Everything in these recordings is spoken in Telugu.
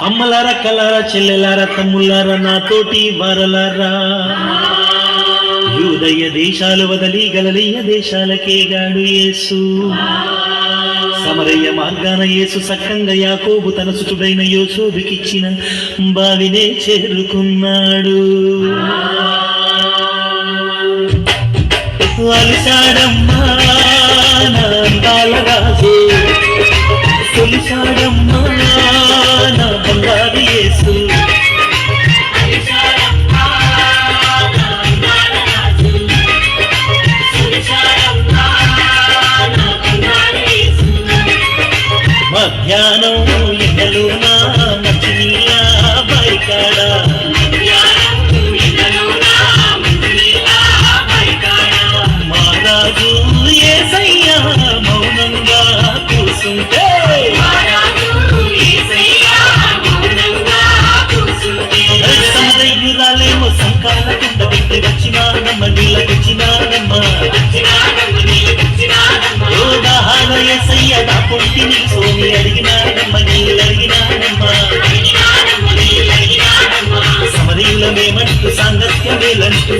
అమ్మలారా, కలారా, చెల్లెలారా, తమ్ముళ్ళారా, నాతోటి వారలారా, యూదయ దేశాలు వదలి గలిలయ దేశాలకేగాడు యేసు. సమరయ్య మార్గాన యేసు సక్కంగా యాకోబు తన సుతుడైన యోసేపుకిచ్చిన బావినే చేరుకున్నాడు. అలిసాడమ్మా నా అందాల రాజు, తొలిసాడమ్మా నా బంగారు యేసు. మధ్యాహ్నం ఎండలు నా మంచి నీళ్ళ బైకాడ, మహారాజు యేసయ్య మౌనంగా కూర్చుంటే, సమరయ్యురాలేమో సంకాల కుండ పెట్టి వచ్చినానమ్మ, నీళ్ళకొచ్చినానమ్మ. దాహాల యేసయ్య నా పొంటిని సోమి అడిగినానమ్మ, నీళ్ళు అడిగినానమ్మ. సమరయులమేమంటూ సాంగత్యమేలంటూ,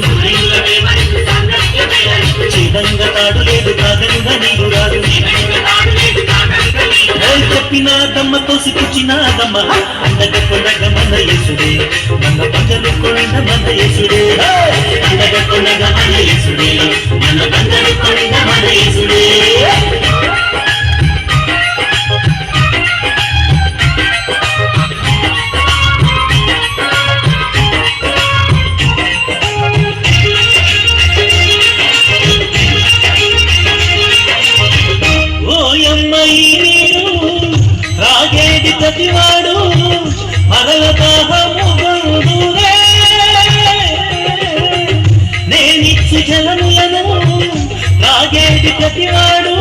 చేదంగా తాడు లేదు కాదంగా నీరు రాదు. చెప్పినాదమ్మ తోసి కూర్చినాదమ్మ, అందగ కొనగ మన యేసుడే, మన బంగారు కొండ మన యేసుడే. అందగ కొనగ మన యేసుడే, మన బంగారు కొండ మన యేసుడే. రాగేది ప్రతివాడు మరల దాహము గొందురే, నేనిచ్చు జలములను రాగేది ప్రతివాడు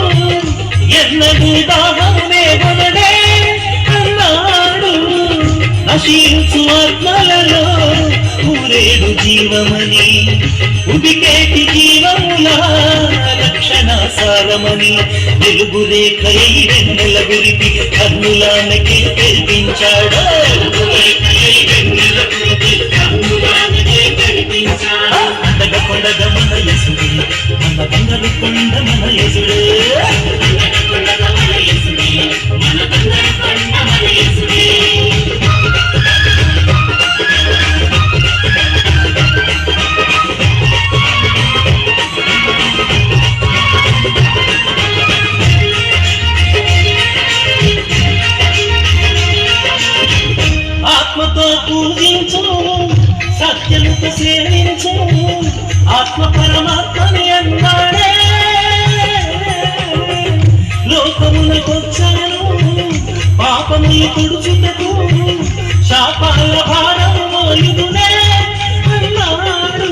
ఎన్నడూ దాహమే కొనడే అన్నాడు. నశించు ఆత్మలలో ఊరేడు జీవమని, ఉదికేటి జీవముల రక్షణ సారమని, వెలుగు రేఖై వెన్నెల గురిపి కన్నులానకి కల్పించాడు. అందగ కొండగ మన యేసుడే, మన బంగారు కొండ మన యేసుడే. ఆత్మతో పూజించు, సత్యముతో సేవించు, ఆత్మ పరమాత్మని అన్నాడే. లోకమునకొచ్చాను పాపములు తుడుచుటకు, శాపాల భారము మోయుదునే అన్నాడు.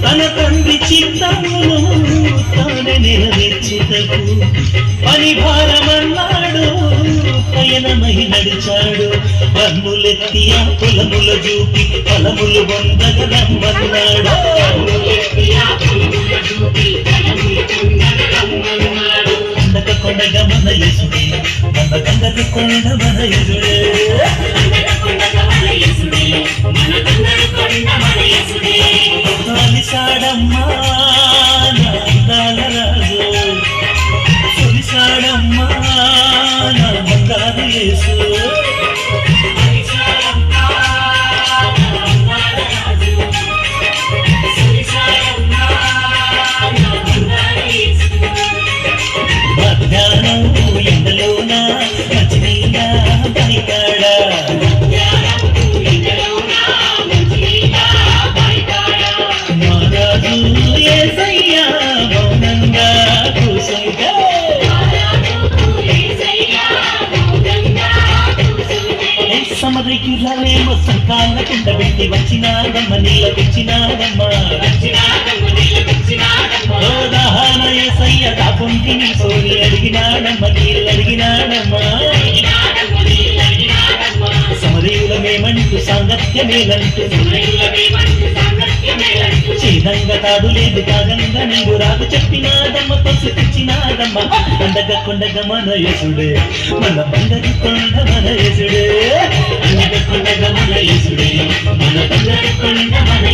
తన తండ్రి చిత్తమును తానే నెరవేర్చుటకు పని భారమన్నాడు. పయనమై నడిచాడు, పన్నులెత్తి ఆ పొలముల చూపి ఫలములు పొందగలమ్మన్నాడు. అందక కొండగ మన యేసుడే, మన గంగకు కొండ మన యేసుడే. అలిసాడమ్మా నా అందాల రాజు, తొలిసాడమ్మా నా బంగారు యేసు. మధ్యాహ్నం ఎండలోన మంచి నీళ్ళ బైకాడ, మహారాజు యేసయ్య మౌనంగా కూర్చుంటే, సమరయ్యురాలేమో సంకాల కుండ పెట్టి వచ్చినాదమ్మ, నీళ్ళకొచ్చినాదమ్మ. దహన ఏసయ్య దాపుంటిని సోని అడిగినాడమ్మ నీళ్ళడిగినాడమ్మా సమరీయులమేమంటూ సాంగత్యమేలంటూ ఛేదంగా తాడు లేదు కాగంగా నీవు రాదు చెప్పినాదమ్మ తొసిచ్చినాదమ్మ పండగ కొండగ మన యేసుడే మన పండగ కొండ మన యేసుడే పండగ కొండగ మన యేసుడే మన పండగ కొండ మన